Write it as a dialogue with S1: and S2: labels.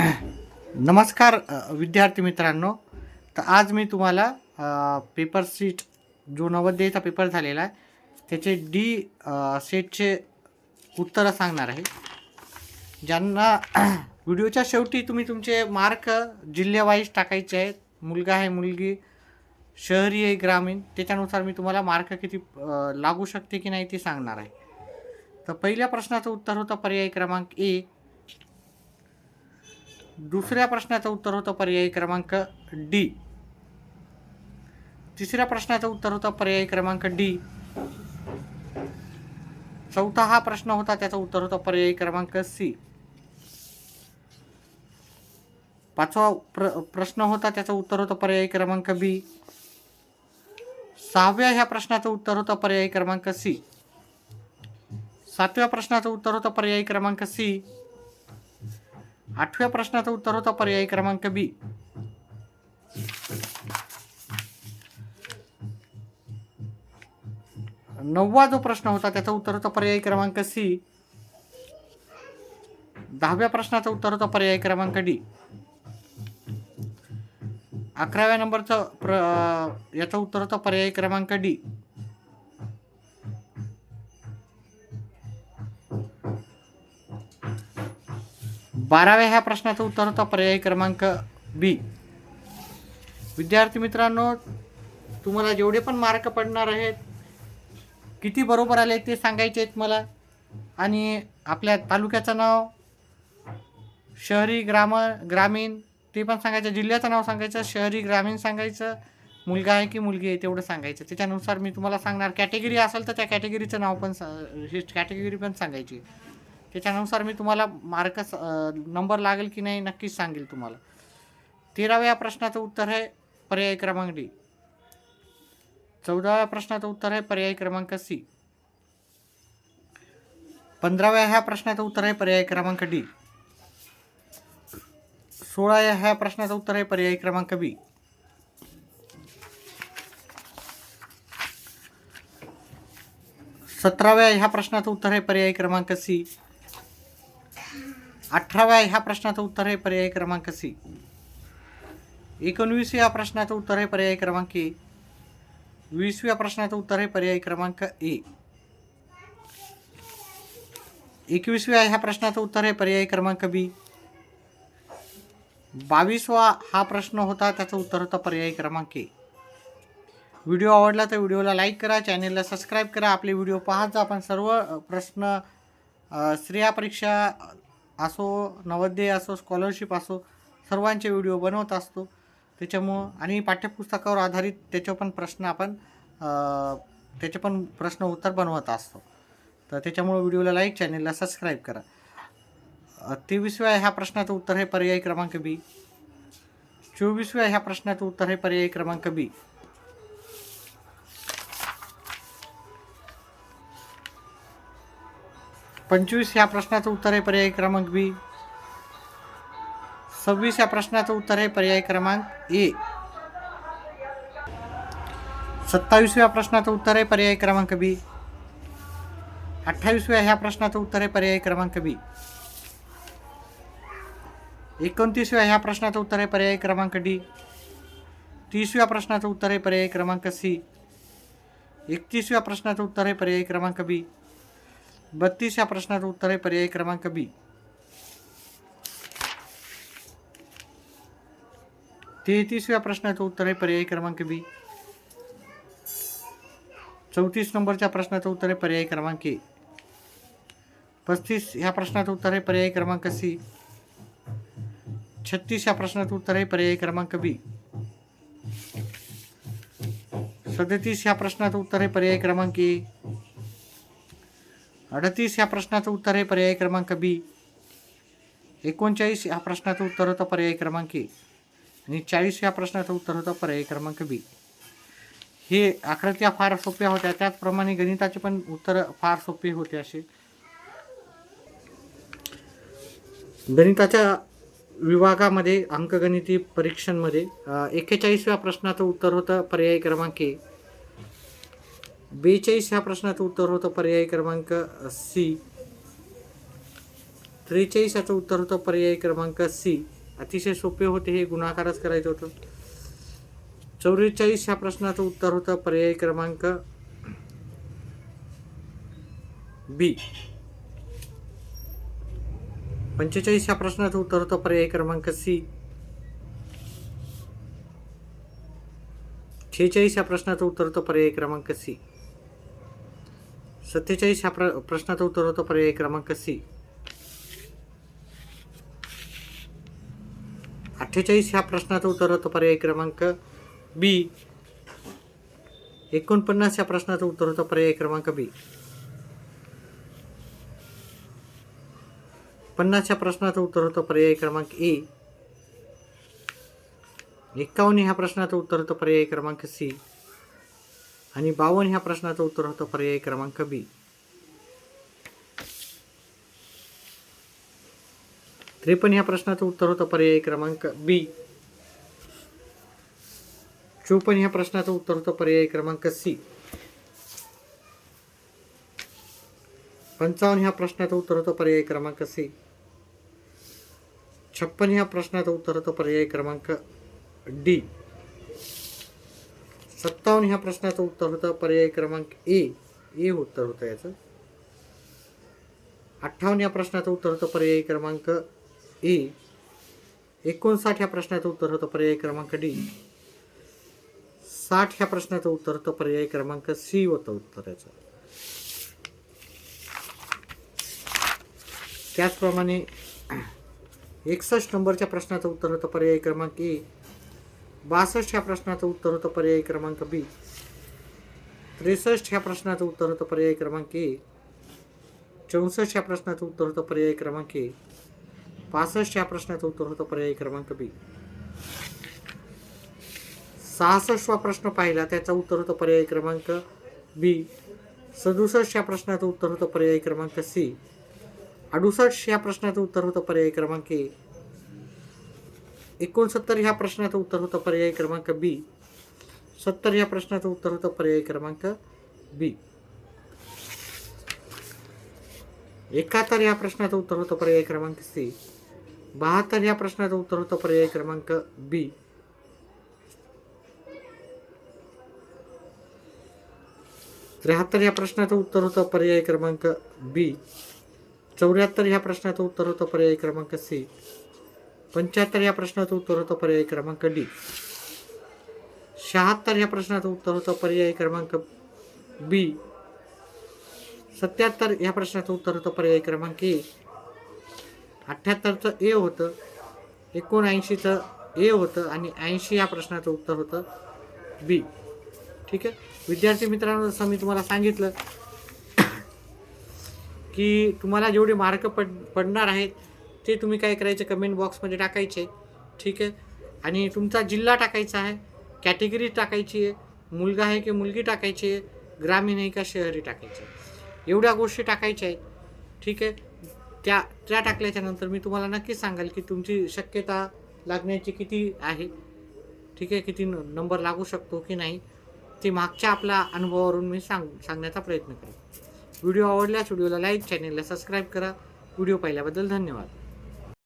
S1: नमस्कार विद्यार्थी मित्रांनो. तर आज मी तुम्हाला पेपर सीट जो नवोदयचा पेपर झालेला आहे त्याचे सेटचे उत्तरं सांगणार आहे. ज्यांना व्हिडिओच्या शेवटी तुम्ही तुमचे मार्क जिल्ह्यावाईज टाकायचे आहेत. मुलगा आहे, मुलगी, शहरी आहे, ग्रामीण, त्याच्यानुसार मी तुम्हाला मार्क किती लागू शकते की नाही ते सांगणार आहे. तर पहिल्या प्रश्नाचं उत्तर होतं पर्याय क्रमांक ए. दुसऱ्या प्रश्नाचं उत्तर होतं पर्याय क्रमांक डी. तिसऱ्या प्रश्नाचं उत्तर होतं पर्याय क्रमांक डी. चौथा हा प्रश्न होता, त्याचं उत्तर होतं पर्याय क्रमांक सी. पाचवा प्रश्न होता, त्याचं उत्तर होतं पर्याय क्रमांक बी. सहाव्या ह्या प्रश्नाचं उत्तर होतं पर्याय क्रमांक सी. सातव्या प्रश्नाचं उत्तर होतं पर्याय क्रमांक सी. आठव्या प्रश्नाचं उत्तर होतं पर्याय क्रमांक बी. नववा जो प्रश्न होता त्याचं उत्तर होतं पर्याय क्रमांक सी. दहाव्या प्रश्नाचं उत्तर होतं पर्याय क्रमांक डी. 11व्या नंबरचं याचं उत्तर होतं पर्याय क्रमांक डी. 12व्या ह्या प्रश्नाचं उत्तर होतं पर्याय क्रमांक बी. विद्यार्थी मित्रांनो, तुम्हाला जेवढे पण मार्क पडणार आहेत, किती बरोबर आले ते सांगायचे आहेत मला. आणि आपल्या तालुक्याचं नाव, शहरी, ग्रामीण ते पण सांगायचं. जिल्ह्याचं नाव सांगायचं, शहरी, ग्रामीण सांगायचं, मुलगा आहे की मुलगी आहे तेवढं सांगायचं. त्याच्यानुसार मी तुम्हाला सांगणार. कॅटेगरी असेल तर त्या कॅटेगरीचं नाव पण कॅटेगरी पण सांगायची. त्याच्यानुसार मी तुम्हाला मार्क नंबर लागेल की नाही नक्कीच सांगेल तुम्हाला. 13व्या प्रश्नाचं उत्तर आहे पर्याय क्रमांक डी. 14व्या प्रश्नाचं उत्तर आहे पर्याय क्रमांक सी. 15व्या ह्या प्रश्नाचं उत्तर आहे पर्याय क्रमांक डी. 16व्या ह्या प्रश्नाचं उत्तर आहे पर्याय क्रमांक बी. 17व्या ह्या प्रश्नाचं उत्तर आहे पर्याय क्रमांक सी. 18व्या ह्या प्रश्नाचं उत्तर आहे पर्याय क्रमांक सी. 19व्या प्रश्नाचं उत्तर आहे पर्याय क्रमांक ए. 20व्या प्रश्नाचं उत्तर आहे पर्याय क्रमांक ए. 21व्या ह्या प्रश्नाचं उत्तर आहे पर्याय क्रमांक बी. 22वा हा प्रश्न होता, त्याचं उत्तर होतं पर्याय क्रमांक ए. व्हिडिओ आवडला तर व्हिडिओला लाईक करा, चॅनेलला सबस्क्राईब करा. आपले व्हिडिओ पाहत जा. आपण सर्व प्रश्न स्त्रिया परीक्षा असो, नवोदय असो, स्कॉलरशिप असो, सर्वांचे व्हिडिओ बनवत असतो. त्याच्यामुळं आणि पाठ्यपुस्तकावर आधारित त्याचे पण प्रश्न उत्तर बनवत असतो. तर त्याच्यामुळं व्हिडिओला लाईक, चॅनेलला सबस्क्राईब करा. 23व्या ह्या प्रश्नाचं उत्तर आहे पर्याय क्रमांक बी. 24व्या ह्या प्रश्नाचं उत्तर आहे पर्याय क्रमांक बी. 25 ह्या प्रश्नाचं उत्तर आहे पर्याय क्रमांक बी. 26 ह्या प्रश्नाचं उत्तर आहे पर्याय क्रमांक ए. 27व्या प्रश्नाचं उत्तर आहे पर्याय क्रमांक बी. 28व्या ह्या प्रश्नाचं उत्तर आहे पर्याय क्रमांक बी. 29व्या ह्या प्रश्नाचं उत्तर आहे पर्याय क्रमांक डी. 30व्या प्रश्नाचं उत्तर आहे पर्याय क्रमांक सी. 31व्या प्रश्नाचं उत्तर आहे पर्याय क्रमांक बी. 32व्या प्रश्नाचं उत्तर आहे पर्याय क्रमांक बी. 33व्या प्रश्नाचं उत्तर आहे पर्याय क्रमांक बी. 34 नंबरच्या प्रश्नाचं उत्तर आहे पर्याय क्रमांक ए. 35 ह्या प्रश्नाचं उत्तर आहे पर्याय क्रमांक सी. 36 ह्या प्रश्नाचं उत्तर आहे पर्याय क्रमांक बी. 37 ह्या प्रश्नाचं उत्तर आहे पर्याय क्रमांक ए. 38 ह्या प्रश्नाचं उत्तर आहे पर्याय क्रमांक बी. 39 ह्या प्रश्नाचं उत्तर होतं पर्याय क्रमांक ए. आणि 40 ह्या प्रश्नाचं उत्तर होतं पर्याय क्रमांक बी. हे आकृत्या फार सोप्या होत्या, त्याचप्रमाणे गणिताचे पण उत्तर फार सोपे होते. असे गणिताच्या विभागामध्ये अंकगणिती परीक्षांमध्ये 41व्या प्रश्नाचं उत्तर होतं पर्याय क्रमांक ए. 42 ह्या प्रश्नाचं उत्तर होतं पर्याय क्रमांक सी. 43 याचं उत्तर होतं पर्याय क्रमांक सी. अतिशय सोपे होते, हे गुणाकारच करायचं होतं. 44 ह्या प्रश्नाचं उत्तर होतं पर्याय क्रमांक बी. 45 ह्या प्रश्नाचं उत्तर होतं पर्याय क्रमांक सी. 46 ह्या प्रश्नाचं उत्तर होतं पर्याय क्रमांक सी. 47 ह्या प्रश्नाचं उत्तर होतं पर्याय क्रमांक सी. 48 ह्या प्रश्नाचं उत्तर होतं पर्याय क्रमांक बी. 49 ह्या प्रश्नाचं उत्तर होतं पर्याय क्रमांक बी. 50 ह्या प्रश्नाचं उत्तर होतं पर्याय क्रमांक ए. 51 ह्या प्रश्नाचं उत्तर होतं पर्याय क्रमांक सी. आणि 52 ह्या प्रश्नाचं उत्तर होतं पर्याय क्रमांक बी. 53 ह्या प्रश्नाचं उत्तर होतं पर्याय क्रमांक बी. 54 ह्या प्रश्नाचं उत्तर होतं पर्याय क्रमांक सी. 55 ह्या प्रश्नाचं उत्तर होतं पर्याय क्रमांक सी. 56 ह्या प्रश्नाचं उत्तर होतं पर्याय क्रमांक डी. 57 ह्या प्रश्नाचं उत्तर होतं पर्याय क्रमांक ए. ए उत्तर होतं याचं. 58 ह्या प्रश्नाचं उत्तर होतं पर्याय क्रमांक ए. 59 ह्या प्रश्नाचं उत्तर होतं पर्याय क्रमांक डी. 60 ह्या प्रश्नाचं उत्तर होतं पर्याय क्रमांक सी होतं उत्तर याचं. त्याचप्रमाणे 61 नंबरच्या प्रश्नाचं उत्तर होतं पर्याय क्रमांक ए. 62 ह्या प्रश्नाचं उत्तर होतं पर्याय क्रमांक बी. 63 ह्या प्रश्नाचं उत्तर होतं पर्याय क्रमांक ए. 64 ह्या प्रश्नाचं उत्तर होतं पर्याय क्रमांक ए. 65 ह्या प्रश्नाचं उत्तर होतं पर्याय क्रमांक बी. 66वा प्रश्न पाहिला, त्याचं उत्तर होतं पर्याय क्रमांक बी. 67 ह्या प्रश्नाचं उत्तर होतं पर्याय क्रमांक सी. 68 ह्या प्रश्नाचं उत्तर होतं पर्याय क्रमांक ए. 69 ह्या प्रश्नाचं उत्तर होतं पर्याय क्रमांक बी. 70 ह्या प्रश्नाचं उत्तर होतं पर्याय क्रमांक बी. 71 ह्या प्रश्नाचं उत्तर होतं पर्याय क्रमांक सी. 72 ह्या प्रश्नाचं उत्तर होतं पर्याय क्रमांक बी. 73 ह्या प्रश्नाचं उत्तर होतं पर्याय क्रमांक बी. 74 ह्या प्रश्नाचं उत्तर होतं पर्याय क्रमांक सी. 75 ह्या प्रश्नाचं उत्तर होतं पर्याय क्रमांक डी. 76 ह्या प्रश्नाचं उत्तर होतं पर्याय क्रमांक बी. 77 ह्या प्रश्नाचं उत्तर होतं पर्याय क्रमांक ए. 78चं ए होतं. 79चं ए होतं. आणि 80 या प्रश्नाचं उत्तर होतं बी. ठीक आहे विद्यार्थी मित्रांनो, जसं मी तुम्हाला सांगितलं की तुम्हाला जेवढे मार्क पडणार आहेत ते तुम्ही काय करायचे, कमेंट बॉक्समध्ये टाकायचे. ठीक आहे. आणि तुमचा जिल्हा टाकायचा आहे, कॅटेगरी टाकायची आहे, मुलगा आहे की मुलगी टाकायची आहे, ग्रामीण आहे का शहरी टाकायचं आहे, एवढ्या गोष्टी टाकायच्या आहेत. ठीक आहे. त्या टाकल्याच्या नंतर मी तुम्हाला नक्की सांगाल की तुमची शक्यता लागण्याची किती आहे. ठीक आहे. किती नंबर लागू शकतो की नाही ते मागच्या आपल्या अनुभवावरून मी सांगण्याचा प्रयत्न करेन. व्हिडिओ आवडल्यास व्हिडिओला लाईक, चॅनेलला सबस्क्राईब करा. व्हिडिओ पाहिल्याबद्दल धन्यवाद.